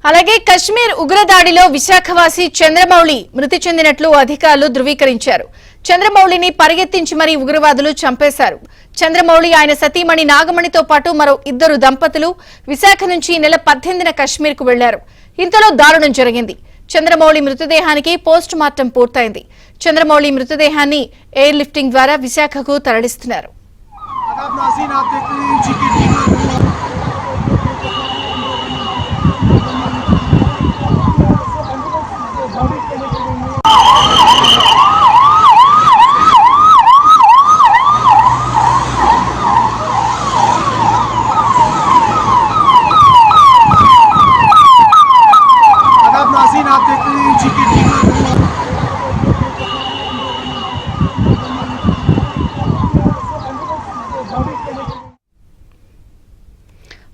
అలాగే కశ్మీర్ ఉగ్రదాడిలో విశాఖవాసి చంద్రమౌళి మృతి చెందినట్లు అధికారులు ధృవీకరించారు. చంద్రమౌళిని పరిగెత్తించి మరీ ఉగ్రవాదులు చంపేశారు. చంద్రమౌళి ఆయన సతీమణి నాగమణితో పాటు మరో ఇద్దరు దంపతులు విశాఖ నుంచి నెల 18న కశ్మీర్ కు వెళ్లారు. ఇంతలో దారుణం జరిగింది. చంద్రమౌళి మృతదేహానికి పోస్ట్ మార్టం పూర్తయింది. చంద్రమౌళి మృతదేహాన్ని ఎయిర్ లిఫ్టింగ్ ద్వారా విశాఖకు తరలిస్తున్నారు.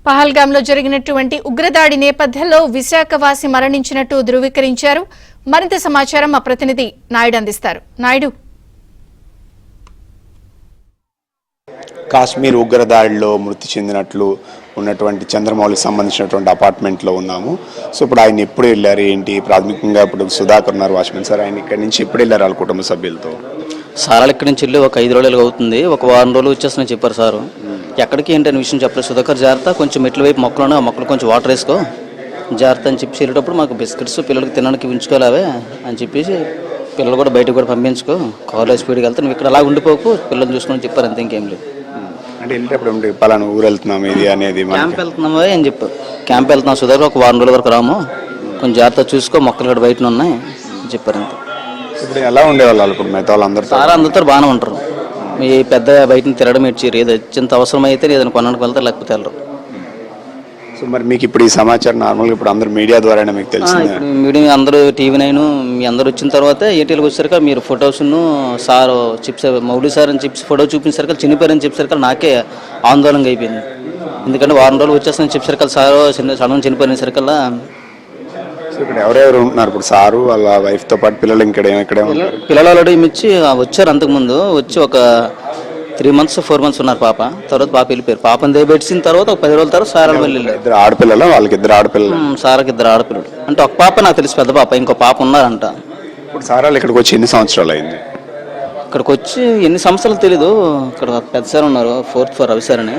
పహల్గాంలో జరిగినటువంటి ఉగ్రదాడి నేపథ్యంలో విశాఖవాసి మరణించినట్టు ధృవీకరించారు. మరింత సమాచారం మా ప్రతినిధి నాయుడు అందిస్తారు. నాయుడు, కాశ్మీర్ ఉగ్రదాడిలో మృతి చెందినట్లు ఉన్నటువంటి చంద్రమౌళికి సంబంధించినటువంటి అపార్ట్మెంట్లో ఉన్నాము. సో ఇప్పుడు ఆయన ఎప్పుడు వెళ్ళారు ఏంటి? ప్రాథమికంగా ఇప్పుడు సుధాకర్ ఉన్నారు వాచ్మెన్ సార్, ఆయన ఇక్కడి నుంచి ఎప్పుడు వెళ్ళారు వాళ్ళ కుటుంబ సభ్యులతో? సారాలు ఇక్కడి నుంచి వెళ్ళి ఒక 5 రోజులు అవుతుంది, ఒక వారం రోజులు వచ్చేస్తుందని చెప్పారు సారు. ఎక్కడికి ఏంటనే విషయం చెప్పలేదు. సుధాకర్ జాగ్రత్త, కొంచెం మెట్ల వైపు మొక్కలు ఆ మొక్కలు కొంచెం వాటర్ వేసుకో జాగ్రత్త అని చెప్పి వెళ్ళేటప్పుడు మాకు బిస్కెట్స్ పిల్లలకి తినడానికి ఉంచుకోలేవే అని చెప్పేసి పిల్లలు కూడా బయటకు కూడా పంపించుకో, కాలేజ్ స్పీడ్కి వెళ్తే నువ్వు ఇక్కడ అలా ఉండిపోకు, పిల్లలు చూసుకొని చెప్పారు, అంతే ఇంకేం లేదు. అంటే వెళ్ళేటప్పుడు పలానా ఊరు వెళ్తున్నాం ఇది అనేది క్యాంప్ వెళ్తున్నాము అని చెప్పారు. క్యాంప్ వెళ్తున్నాం సుధాకర్, ఒక వారం రోజుల వరకు రాము, కొంచెం జాగ్రత్త చూసుకో, మొక్కలు కూడా బయట ఉన్నాయి అని చెప్పారు, అంతే. ఇప్పుడు ఎలా ఉండేవాళ్ళు ఇప్పుడు మిగతా వాళ్ళందరూ? సారా అందరితో బాగానే ఉంటారు. మీ పెద్ద బయటని తిరగడం ఇచ్చారు, ఏదో అత్యంత అవసరం అయితే ఏదైనా కొనడానికి వెళ్తారు, లేకపోతే వెళ్ళరు. సో మరి మీకు ఇప్పుడు ఈ సమాచారం నార్మల్గా ఇప్పుడు అందరూ మీడియా ద్వారా మీకు తెలిసింది? మీడియా అందరూ TV9 మీ అందరూ వచ్చిన తర్వాత ఏటీఎల్కి వచ్చేసరికి మీరు ఫొటోస్ను సార్ చిప్స్ మౌలి సార్ అని చిప్స్ ఫోటో చూపించారు, చిన్నపేరని చెప్పారు, నాకే ఆందోళనగా అయిపోయింది. ఎందుకంటే వారం రోజులు వచ్చేస్తాను చెప్పారు సార్, సడన్ చనిపోయిన సరికల్లా. ఇక్కడ ఎవరెవరు ఉంటున్నారు ఇప్పుడు? సారు వాళ్ళ వైఫ్ తో పాటు పిల్లలు ఇక్కడే పిల్లలు ఆల్రెడీ ఇచ్చి వచ్చారు, అంతకుముందు వచ్చి ఒక 3 months 4 months ఉన్నారు పాప. తర్వాత పాప వెళ్ళిపోయారు. పాపని దేబెట్టిన తర్వాత ఒక 10 రోజుల తర్వాత సారాలు వెళ్ళి 2 ఆడపిల్లలు, వాళ్ళకి 2 ఆడపిల్లలు. సారాకి 2 ఆడపిల్లలు అంటే ఒక పాప నాకు తెలిసి పెద్ద పాప, ఇంకో పాప ఉన్నారంట. ఇప్పుడు సారాలు ఇక్కడికి వచ్చి ఎన్ని సంవత్సరాలు అయింది? ఇక్కడికి వచ్చి ఎన్ని సంవత్సరాలు తెలీదు. ఇక్కడ పెద్ద సార్ ఉన్నారు 4th floor రవి సార్ అని,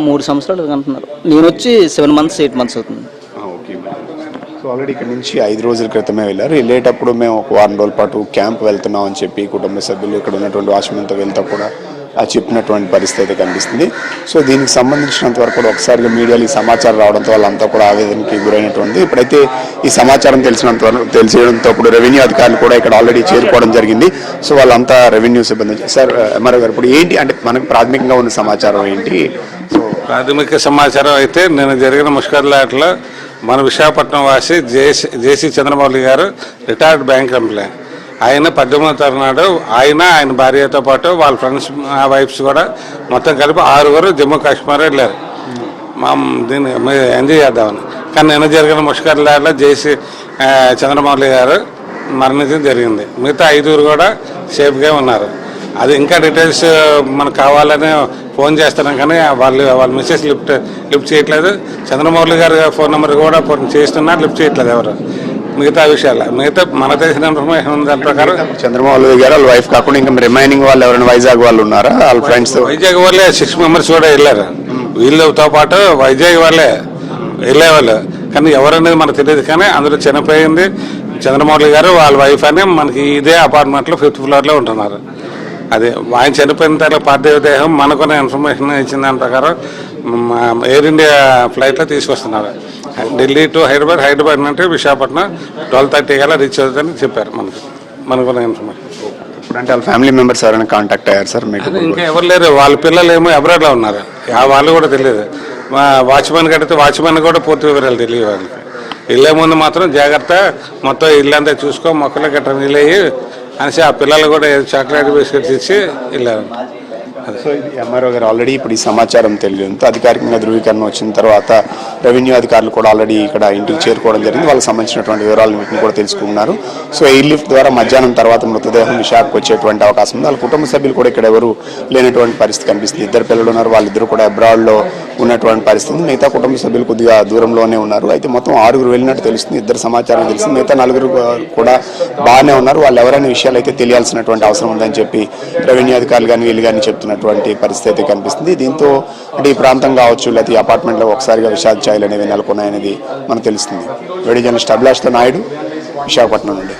3 సంవత్సరాలు అంటున్నారు. నేను వచ్చి 7 months 8 months అవుతుంది. సో ఆల్రెడీ ఇక్కడ నుంచి 5 రోజుల క్రితమే వెళ్ళారు. వెళ్ళేటప్పుడు మేము ఒక వారం రోజుల పాటు క్యాంప్ వెళ్తున్నాం అని చెప్పి కుటుంబ సభ్యులు ఇక్కడ ఉన్నటువంటి వాచ్మెన్తో వెళ్తా కూడా చెప్పినటువంటి పరిస్థితి అయితే కనిపిస్తుంది. సో దీనికి సంబంధించినంత వరకు కూడా ఒకసారిగా మీడియాలో ఈ సమాచారం రావడంతో వాళ్ళంతా కూడా ఆవేదనకి గురైనటువంటి. ఇప్పుడైతే ఈ సమాచారం తెలిసేయడంతో ఇప్పుడు రెవెన్యూ అధికారులు కూడా ఇక్కడ ఆల్రెడీ చేరుకోవడం జరిగింది. సో వాళ్ళంతా రెవెన్యూ సిబ్బంది. సార్ ఎంఆర్ఓ గారు, ఇప్పుడు ఏంటి అంటే మనకు ప్రాథమికంగా ఉన్న సమాచారం ఏంటి? సో ప్రాథమిక సమాచారం అయితే నేను జరిగిన ముష్కర్లాట్లో మన విశాఖపట్నం వాసి జేసీ చంద్రమౌళి గారు రిటైర్డ్ బ్యాంక్ ఎంప్లాయ్. ఆయన 18వ తారీఖు నాడు ఆయన భార్యతో పాటు వాళ్ళ ఫ్రెండ్స్ వైఫ్స్ కూడా మొత్తం కలిపి 6 జమ్మూ కాశ్మీర్ వెళ్ళారు దీన్ని ఎంజాయ్ చేద్దామని. కానీ నిన్న జరిగిన ముష్కర్లాట్లో జేసీ చంద్రమౌళి గారు మరణించడం జరిగింది. మిగతా 5 కూడా సేఫ్గా ఉన్నారు. అది ఇంకా డీటెయిల్స్ మనకు కావాలని ఫోన్ చేస్తున్నాం, కానీ వాళ్ళ మిస్సెస్ లిఫ్ట్ చేయట్లేదు. చంద్రమౌళి గారి ఫోన్ నెంబర్ కూడా చేస్తున్నారు, లిఫ్ట్ చేయట్లేదు ఎవరు. మిగతా విషయాలు మన తెలిసిన ఇన్ఫర్మేషన్ ఉంది దాని ప్రకారం చంద్రమౌళి గారు వాళ్ళ వైఫ్ కాకుండా ఇంకా రిమైనింగ్ వాళ్ళు ఎవరైనా వైజాగ్ వాళ్ళు ఉన్నారా? వాళ్ళ ఫ్రెండ్స్ వైజాగ్ వాళ్ళే 6 members కూడా వెళ్ళారు. వీళ్ళతో పాటు వైజాగ్ వాళ్ళే వెళ్ళేవాళ్ళు, కానీ ఎవరనేది మనకు తెలియదు. కానీ అందులో చనిపోయింది చంద్రమౌళి గారు వాళ్ళ వైఫ్ అని మనకి ఇదే అపార్ట్మెంట్లో 5th floor ఉంటున్నారు. అదే ఆయన చనిపోయిన తర్వాత పార్థివ దేహం మనకున్న ఇన్ఫర్మేషన్ ఇచ్చిన దాని ప్రకారం ఎయిర్ ఇండియా ఫ్లైట్లో తీసుకొస్తున్నారు. ఢిల్లీ టు హైదరాబాద్ నుండి విశాఖపట్నం 12:30 కల్లా రీచ్ అవుతుందని చెప్పారు మనకున్న ఇన్ఫర్మేషన్. అంటే వాళ్ళ ఫ్యామిలీ మెంబర్స్ ఎవరైనా కాంటాక్ట్ అయ్యారు సార్ మీకు? ఇంకా ఎవరు లేరు. వాళ్ళ పిల్లలు ఏమో అబ్రాడ్లో ఉన్నారు, వాళ్ళు కూడా తెలియదు. మా వాచ్మెన్ కడితే వాచ్మెన్ కూడా పూర్తి వివరాలు తెలియదు వాళ్ళకి. వెళ్ళే ముందు మాత్రం జాగ్రత్త, మొత్తం ఇల్లంతా చూసుకో, మొక్కలు గట్రా నీళ్ళయ్యి అనేసి ఆ పిల్లలు కూడా చాక్లెట్ బిస్కెట్స్ ఇచ్చి వెళ్ళారు. సో ఇది ఎంఆర్ఓ గారు ఆల్రెడీ ఇప్పుడు ఈ సమాచారం తెలియడంతో అధికారికంగా ధృవీకరణ వచ్చిన తర్వాత రెవెన్యూ అధికారులు కూడా ఆల్రెడీ ఇక్కడ ఇంటికి చేరుకోవడం జరిగింది. వాళ్ళకి సంబంధించినటువంటి వివరాలను వీటిని కూడా తెలుసుకున్నారు. సో ఎయిర్ లిఫ్ట్ ద్వారా మధ్యాహ్నం తర్వాత మృతదేహం విశాఖకు వచ్చేటువంటి అవకాశం ఉంది. వాళ్ళ కుటుంబ సభ్యులు కూడా ఇక్కడ ఎవరు లేనటువంటి పరిస్థితి కనిపిస్తుంది. 2 పిల్లలు ఉన్నారు, వాళ్ళిద్దరు కూడా అబ్రాడ్లో ఉన్నటువంటి పరిస్థితి. మిగతా కుటుంబ సభ్యులు కొద్దిగా దూరంలోనే ఉన్నారు. అయితే మొత్తం 6 వెళ్ళినట్టు తెలుస్తుంది. 2 సమాచారం తెలిసింది. మిగతా 4 కూడా బాగానే ఉన్నారు. వాళ్ళు ఎవరైనా విషయాలు అయితే తెలియాల్సినటువంటి అవసరం ఉందని చెప్పి రెవెన్యూ అధికారులు కానీ వీళ్ళు కానీ చెప్తున్నటువంటి పరిస్థితి కనిపిస్తుంది. దీంతో అంటే ఈ ప్రాంతం కావచ్చు లేకపోతే ఈ అపార్ట్మెంట్లో ఒకసారిగా విషాద ఛాయలు అనేవి నెలకొన్నాయనేది మనకు తెలుస్తుంది. వీడియో జర్నలిస్ట్ అభిలాష్తో నాయుడు, విశాఖపట్నం నుండి.